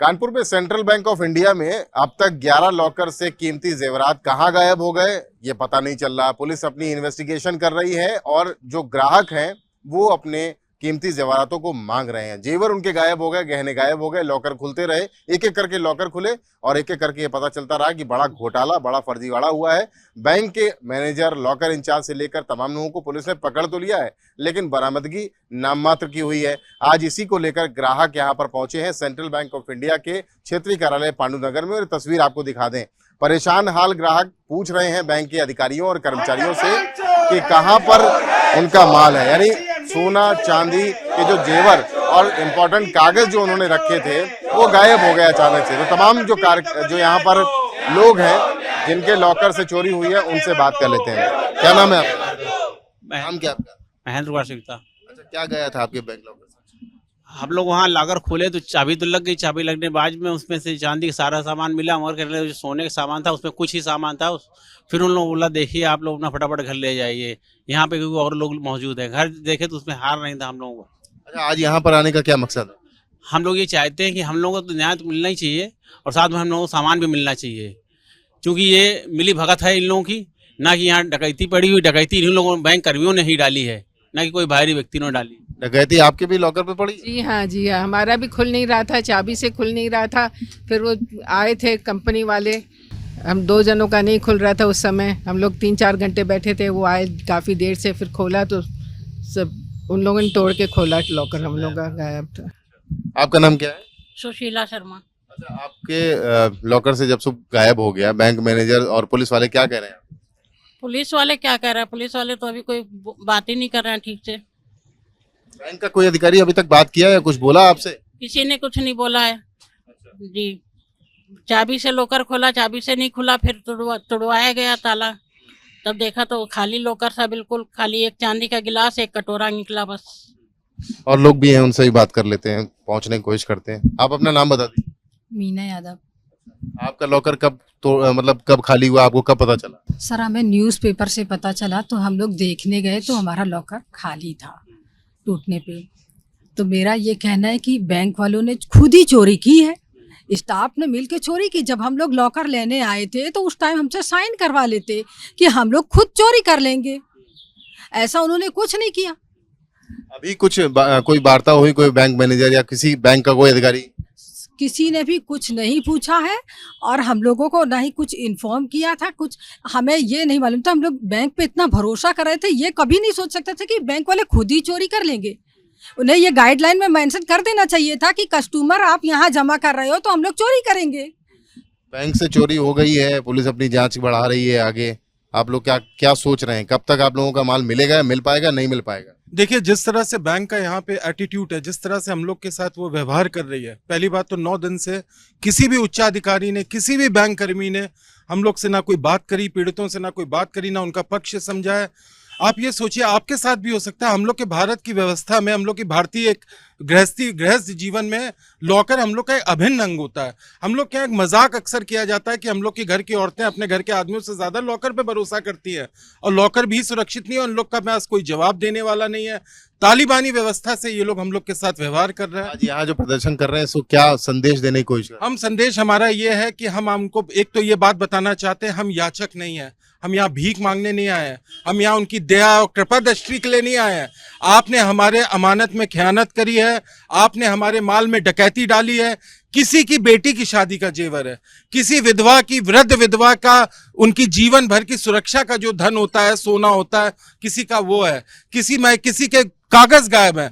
कानपुर में central bank of India में अब तक 11 लॉकर से कीमती जेवरात कहां गायब हो गए ये पता नहीं चल रहा। पुलिस अपनी इन्वेस्टिगेशन कर रही है और जो ग्राहक हैं वो अपने कीमती जेवरातों को मांग रहे हैं। जेवर उनके गायब हो गए, गहने गायब हो गए, लॉकर खुलते रहे, एक एक करके लॉकर खुले और एक एक करके ये पता चलता रहा कि बड़ा घोटाला, बड़ा फर्जीवाड़ा हुआ है। बैंक के मैनेजर, लॉकर इंचार्ज से लेकर तमाम लोगों को पुलिस ने पकड़ तो लिया है, लेकिन बरामदगी नाम मात्र की हुई है। आज इसी को लेकर ग्राहक यहाँ पर पहुंचे हैं सेंट्रल बैंक ऑफ इंडिया के क्षेत्रीय कार्यालय पांडुनगर में, और तस्वीर आपको दिखा दें। परेशान हाल ग्राहक पूछ रहे हैं बैंक के अधिकारियों और कर्मचारियों से कि कहां पर उनका माल है, यानी सोना चांदी के जो जेवर और इम्पोर्टेंट कागज जो उन्होंने रखे थे वो गायब हो गए अचानक से। तो तमाम जो यहाँ पर लोग हैं जिनके लॉकर से चोरी हुई है उनसे बात कर लेते हैं। क्या नाम है आपका? नाम क्या आपका? महेंद्र कुमार सिंह था। अच्छा, क्या गया था आपके बैंक लॉकर से? हम लोग वहाँ लॉकर खोले तो चाबी तो लग गई। चाबी लगने के बाद में उसमें से चांदी का सारा सामान मिला, मगर जो सोने का सामान था उसमें कुछ ही सामान था। फिर उन लोगों बोला देखिए आप लोग अपना फटाफट घर ले जाइए, यहाँ पे क्योंकि और लोग मौजूद है। घर देखे तो उसमें हार नहीं था हम लोगों को। अच्छा, आज यहाँ पर आने का क्या मकसद है? हम लोग ये चाहते हैं कि हम लोगों को तो न्याय तो मिलना ही चाहिए और साथ में हम लोगों को सामान भी मिलना चाहिए, क्योंकि ये मिली भगत है इन लोगों की। ना कि यहाँ डकैती पड़ी हुई, डकैती इन लोगों बैंक कर्मियों ने ही डाली है, ना कि कोई बाहरी व्यक्ति ने डाली। डकैती आपके भी लॉकर पे पड़ी? जी हाँ, जी हाँ, हमारा भी खुल नहीं रहा था, चाबी से खुल नहीं रहा था। फिर वो आए थे कंपनी वाले, हम 2 जनों का नहीं खुल रहा था उस समय। हम लोग 3-4 घंटे बैठे थे, वो आए काफ़ी देर से, फिर खोला तो सब उन लोगों ने तोड़ के खोला लॉकर, हम लोग का गायब था। आपका नाम क्या है? सुशीला शर्मा। अच्छा, आपके लॉकर से जब सब गायब हो गया, बैंक मैनेजर और पुलिस वाले क्या कह रहे हैं? पुलिस वाले क्या कह रहे हैं? पुलिस वाले तो अभी कोई बात ही नहीं कर रहे हैं ठीक से। बैंक का कोई अधिकारी अभी तक बात किया या कुछ बोला आपसे? किसी ने कुछ नहीं बोला है जी। चाबी से लॉकर खोला, चाबी से नहीं खुला, फिर तुड़वाया गया ताला, तब देखा तो खाली लॉकर था, बिल्कुल खाली। एक चांदी का गिलास, एक कटोरा निकला बस। और लोग भी हैं, उनसे भी बात कर लेते हैं, पहुंचने की कोशिश करते हैं। आप अपना नाम बता दीजिए। मीना यादव। आपका लॉकर कब तो मतलब कब खाली हुआ, आपको कब पता चला? सर हमें न्यूज़पेपर से पता चला, तो हम लोग देखने गए तो हमारा लॉकर खाली था टूटने पे। तो मेरा ये कहना है कि बैंक वालों ने खुद ही चोरी की है, स्टाफ ने मिलकर चोरी की। जब हम लोग लॉकर लेने आए थे तो उस टाइम हमसे साइन करवा लेते कि हम लोग खुद चोरी कर लेंगे, ऐसा उन्होंने कुछ नहीं किया। अभी कुछ कोई वार्ता हुई, कोई बैंक मैनेजर या किसी बैंक का कोई अधिकारी? किसी ने भी कुछ नहीं पूछा है और हम लोगों को ना ही कुछ इन्फॉर्म किया था। कुछ हमें ये नहीं मालूम था। हम लोग बैंक पे इतना भरोसा कर रहे थे, ये कभी नहीं सोच सकते थे कि बैंक वाले खुद ही चोरी कर लेंगे। उन्हें ये गाइडलाइन में मेंशन कर देना चाहिए था कि कस्टमर आप यहाँ जमा कर रहे हो तो हम लोग चोरी करेंगे। बैंक से चोरी हो गई है, पुलिस अपनी जांच बढ़ा रही है आगे। आप लोग क्या क्या सोच रहे हैं, कब तक आप लोगों का माल मिलेगा, मिल पाएगा, नहीं मिल पाएगा? देखिए, जिस तरह से बैंक का यहाँ पे एटीट्यूड है, जिस तरह से हम लोग के साथ वो व्यवहार कर रही है, पहली बात तो 9 दिन से किसी भी उच्चाधिकारी ने, किसी भी बैंक कर्मी ने हम लोग से ना कोई बात करी, पीड़ितों से ना कोई बात करी, ना उनका पक्ष समझा है। आप ये सोचिए, आपके साथ भी हो सकता है। हम लोग के भारत की व्यवस्था में, हम लोग की भारतीय एक गृहस्थ जीवन में लॉकर हम लोग का एक अभिन्न अंग होता है। हम लोग क्या एक मजाक अक्सर किया जाता है कि हम लोग के घर की औरतें अपने घर के आदमियों से ज्यादा लॉकर पे भरोसा करती हैं, और लॉकर भी सुरक्षित नहीं है, उन लोग का पास कोई जवाब देने वाला नहीं है। तालिबानी व्यवस्था से ये लोग हम लोग के साथ व्यवहार कर रहे हैं। आज यहाँ जो प्रदर्शन कर रहे हैं, सो क्या संदेश देने की कोशिश कर रहे हैं? हम संदेश हमारा ये है कि हम हमको एक तो ये बात बताना चाहते हैं, हम याचक नहीं है, हम यहाँ भीख मांगने नहीं आए हैं, हम यहाँ उनकी दया और कृपा दृष्टि के लिए नहीं आए हैं। आपने हमारे अमानत में खयानत करी है, आपने हमारे माल में डकैती डाली है। किसी की बेटी की शादी का जेवर है, किसी विधवा की, वृद्ध विधवा का, उनकी जीवन भर की सुरक्षा का जो धन होता है, सोना होता है, किसी का वो है, किसी के कागज गायब है।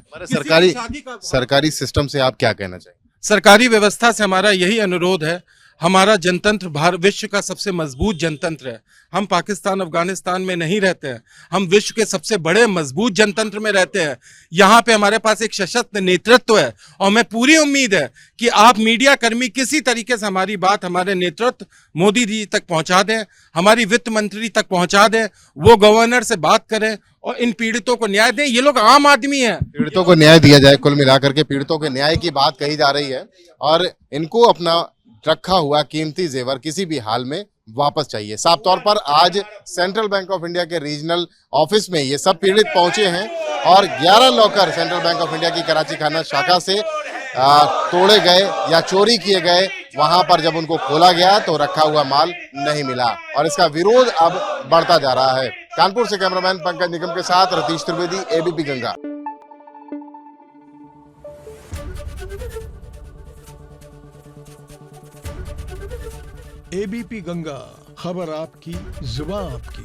सरकारी सिस्टम से आप क्या कहना चाहिए? सरकारी व्यवस्था से हमारा यही अनुरोध है। हमारा जनतंत्र विश्व का सबसे मजबूत जनतंत्र है। हम पाकिस्तान अफगानिस्तान में नहीं रहते हैं, हम विश्व के सबसे बड़े मजबूत जनतंत्र में रहते हैं। यहाँ पे हमारे पास एक सशक्त नेतृत्व है, और मैं पूरी उम्मीद है कि आप मीडिया कर्मी किसी तरीके से हमारी बात हमारे नेतृत्व मोदी जी तक पहुंचा दें, हमारी वित्त मंत्री तक पहुंचा दें, वो गवर्नर से बात करें और इन पीड़ितों को न्याय दें। ये लोग आम आदमी हैं, पीड़ितों को न्याय दिया जाए। कुल मिलाकर के पीड़ितों के न्याय की बात कही जा रही है, और इनको अपना रखा हुआ कीमती जेवर किसी भी हाल में वापस चाहिए। साफ तौर पर आज सेंट्रल बैंक ऑफ इंडिया के रीजनल ऑफिस में ये सब पीड़ित पहुंचे हैं, और 11 locker central bank of India की कराची खाना शाखा से तोड़े गए या चोरी किए गए, वहां पर जब उनको खोला गया तो रखा हुआ माल नहीं मिला और इसका विरोध अब बढ़ता जा रहा है। कानपुर से कैमरामैन पंकज निगम के साथ रतीश त्रिवेदी, एबीपी गंगा। एबीपी गंगा, खबर आपकी, जुबान आपकी।